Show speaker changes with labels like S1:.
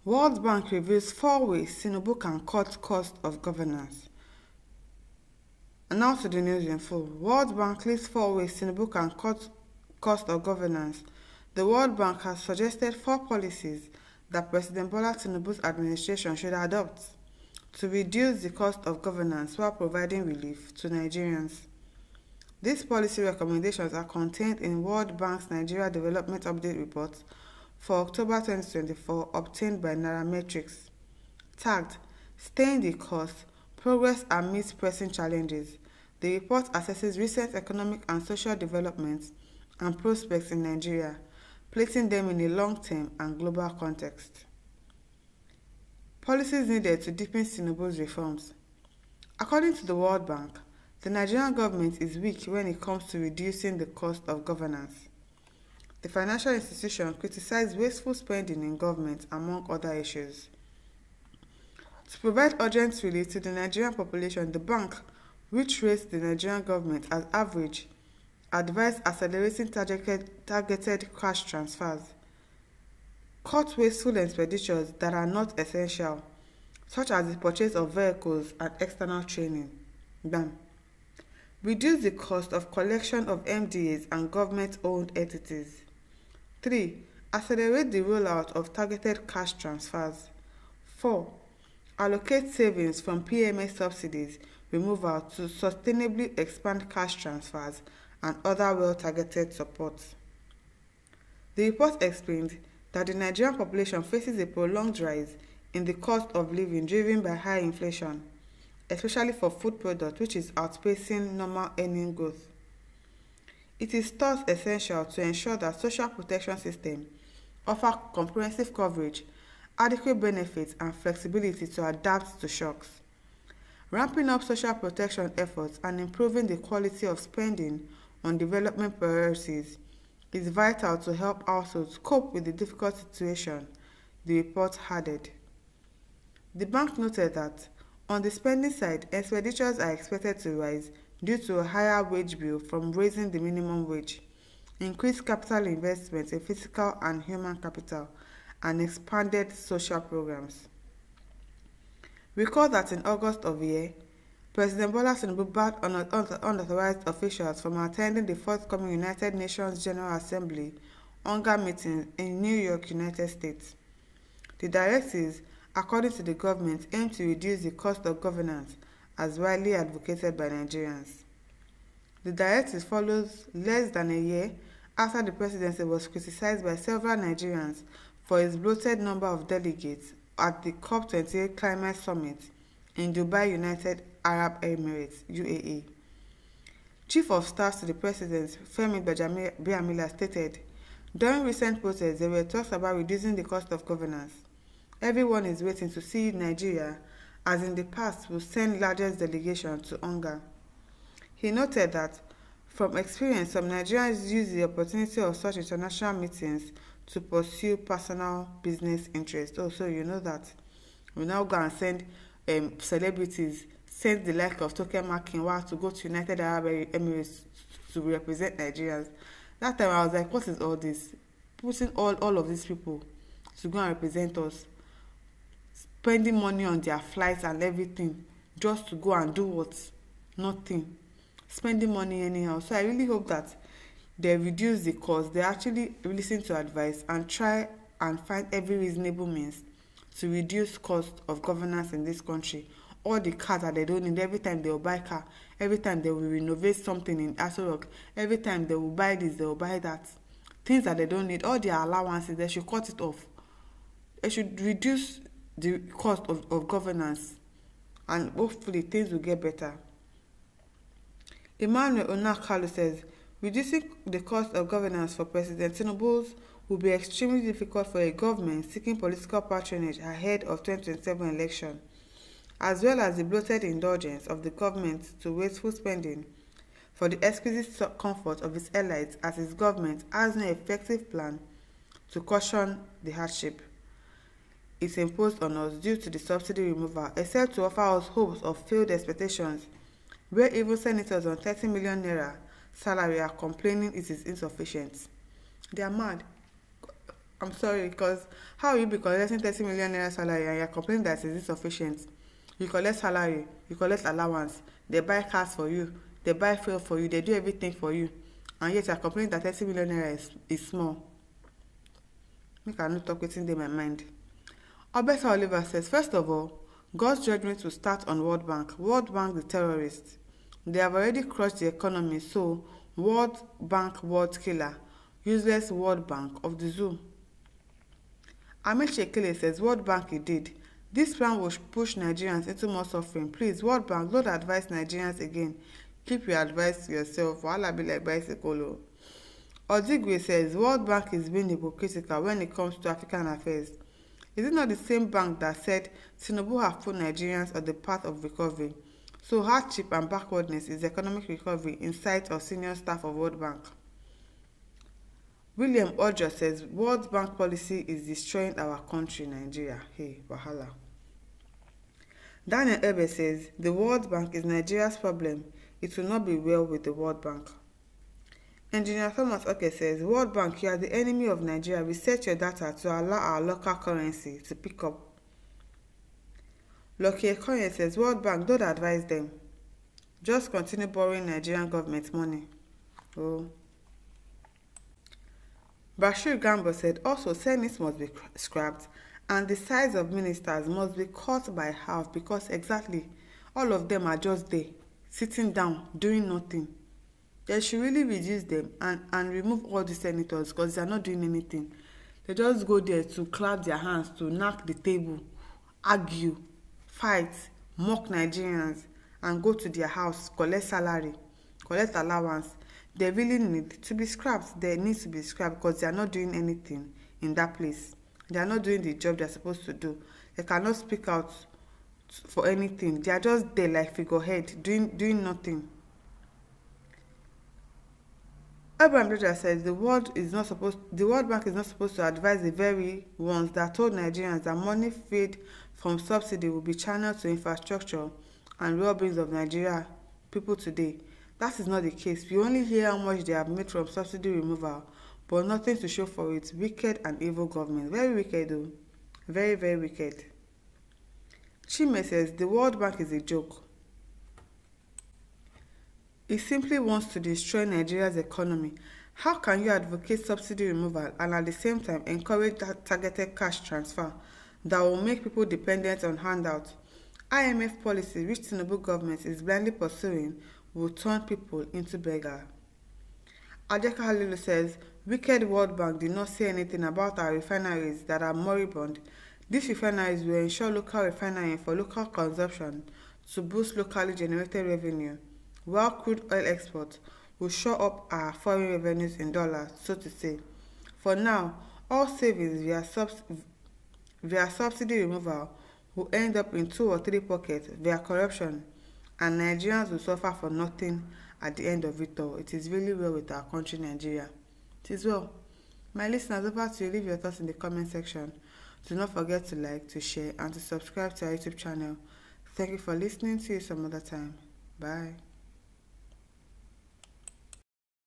S1: World Bank reveals 4 ways Tinubu can cut cost of governance. And now to the news in full. World Bank lists 4 ways Tinubu can cut cost of governance. The World Bank has suggested 4 policies that President Bola Tinubu's administration should adopt to reduce the cost of governance while providing relief to Nigerians. These policy recommendations are contained in World Bank's Nigeria Development Update Report for October 2024 obtained by Nairametrics, tagged Staying the Course, Progress Amidst Pressing Challenges. The report assesses recent economic and social developments and prospects in Nigeria, placing them in a long-term and global context. Policies needed to deepen Tinubu's reforms. According to the World Bank, the Nigerian government is weak when it comes to reducing the cost of governance. The financial institution criticized wasteful spending in government, among other issues. To provide urgent relief to the Nigerian population, the bank, which rates the Nigerian government as average, advised accelerating targeted cash transfers, cut wasteful expenditures that are not essential, such as the purchase of vehicles and external training. Reduce the cost of collection of MDAs and government-owned entities. 3. Accelerate the rollout of targeted cash transfers. 4. Allocate savings from PMS subsidies removal to sustainably expand cash transfers and other well-targeted support. The report explained that the Nigerian population faces a prolonged rise in the cost of living driven by high inflation, especially for food products, which is outpacing normal earning growth. It is thus essential to ensure that social protection systems offer comprehensive coverage, adequate benefits, and flexibility to adapt to shocks. Ramping up social protection efforts and improving the quality of spending on development priorities is vital to help households cope with the difficult situation, the report added. The bank noted that on the spending side, expenditures are expected to rise due to a higher wage bill from raising the minimum wage, increased capital investments in physical and human capital, and expanded social programs. Recall that in August of the year, President Bola Tinubu barred unauthorized officials from attending the forthcoming United Nations General Assembly UNGA meeting in New York, United States. The directives, according to the government, aim to reduce the cost of governance as widely advocated by Nigerians. The directive follows less than a year after the presidency was criticized by several Nigerians for its bloated number of delegates at the COP28 Climate Summit in Dubai, United Arab Emirates, UAE. Chief of Staff to the President, Femi Gbajabiamila, stated, during recent protests, there were talks about reducing the cost of governance. Everyone is waiting to see Nigeria, as in the past, will send largest delegation to UNGA. He noted that, from experience, some Nigerians use the opportunity of such international meetings to pursue personal business interests. Also, you know that we now go and send celebrities, send the like of Toke Makinwa to go to United Arab Emirates to represent Nigerians. That time I was like, what is all this? Putting all of these people to go and represent us, spending money on their flights and everything, just to go and do what? Nothing. Spending money anyhow. So I really hope that they reduce the cost, they actually listen to advice and try and find every reasonable means to reduce cost of governance in this country. All the cars that they don't need, every time they will buy car, every time they will renovate something in Aso Rock, every time they will buy this, they will buy that. Things that they don't need, all their allowances, they should cut it off. They should reduce the cost of governance, and hopefully things will get better. Emmanuel Onakalu says, reducing the cost of governance for President Tinubu will be extremely difficult for a government seeking political patronage ahead of 2027 election, as well as the bloated indulgence of the government to wasteful spending for the exquisite comfort of its elites, as its government has no effective plan to cushion the hardship it's imposed on us due to the subsidy removal, except to offer us hopes of failed expectations, where even senators on 30 million naira salary are complaining it is insufficient. They are mad. I'm sorry, because how will you be collecting 30 million naira salary and you're complaining that it is insufficient? You collect salary, you collect allowance, they buy cars for you, they buy fuel for you, they do everything for you, and yet you're complaining that 30 million naira is small. Make I no talk wetin dey my mind. Obeta Oliver says, first of all, God's judgment will start on World Bank. World Bank, the terrorists. They have already crushed the economy, so World Bank, world killer. Useless World Bank of the zoo. Amit Shekele says, World Bank indeed. This plan will push Nigerians into more suffering. Please, World Bank, don't advise Nigerians again. Keep your advice to yourself. Wahala be like bicycle. Odigwe says, World Bank is being hypocritical when it comes to African affairs. Is it not the same bank that said Tinubu have put Nigerians on the path of recovery? So hardship and backwardness is economic recovery in sight of senior staff of World Bank. William Ojo says, World Bank policy is destroying our country, Nigeria. Hey, wahala. Daniel Ebe says, the World Bank is Nigeria's problem. It will not be well with the World Bank. Engineer Thomas Oke says, World Bank, you are the enemy of Nigeria. Reset your data to allow our local currency to pick up. Loki Ekonye says, World Bank, don't advise them. Just continue borrowing Nigerian government money. Oh. Bashir Gambo said, also, Senates must be scrapped and the size of ministers must be cut by half because exactly all of them are just there, sitting down, doing nothing. They should really reduce them and remove all the senators because they are not doing anything. They just go there to clap their hands, to knock the table, argue, fight, mock Nigerians, and go to their house, collect salary, collect allowance. They really need to be scrapped. They need to be scrapped because they are not doing anything in that place. They are not doing the job they are supposed to do. They cannot speak out for anything. They are just there like figurehead, doing nothing. Abraham Roger says the World Bank is not supposed to advise the very ones that told Nigerians that money freed from subsidy will be channeled to infrastructure and well-being of Nigeria people today. That is not the case. We only hear how much they have made from subsidy removal, but nothing to show for it. Wicked and evil government. Very wicked though. Very, very wicked. Chime says the World Bank is a joke. It simply wants to destroy Nigeria's economy. How can you advocate subsidy removal and at the same time encourage that targeted cash transfer that will make people dependent on handouts? IMF policy, which Tinubu government is blindly pursuing, will turn people into beggars. Ajeka Halilu says, wicked World Bank did not say anything about our refineries that are moribund. These refineries will ensure local refining for local consumption to boost locally generated revenue, while crude oil exports will show up our foreign revenues in dollars, so to say. For now, all savings via subsidy removal will end up in 2 or 3 pockets via corruption, and Nigerians will suffer for nothing at the end of it all. It is really well with our country, Nigeria. It is well. My listeners, over to you. Leave your thoughts in the comment section. Do not forget to like, to share, and to subscribe to our YouTube channel. Thank you for listening. See you some other time. Bye.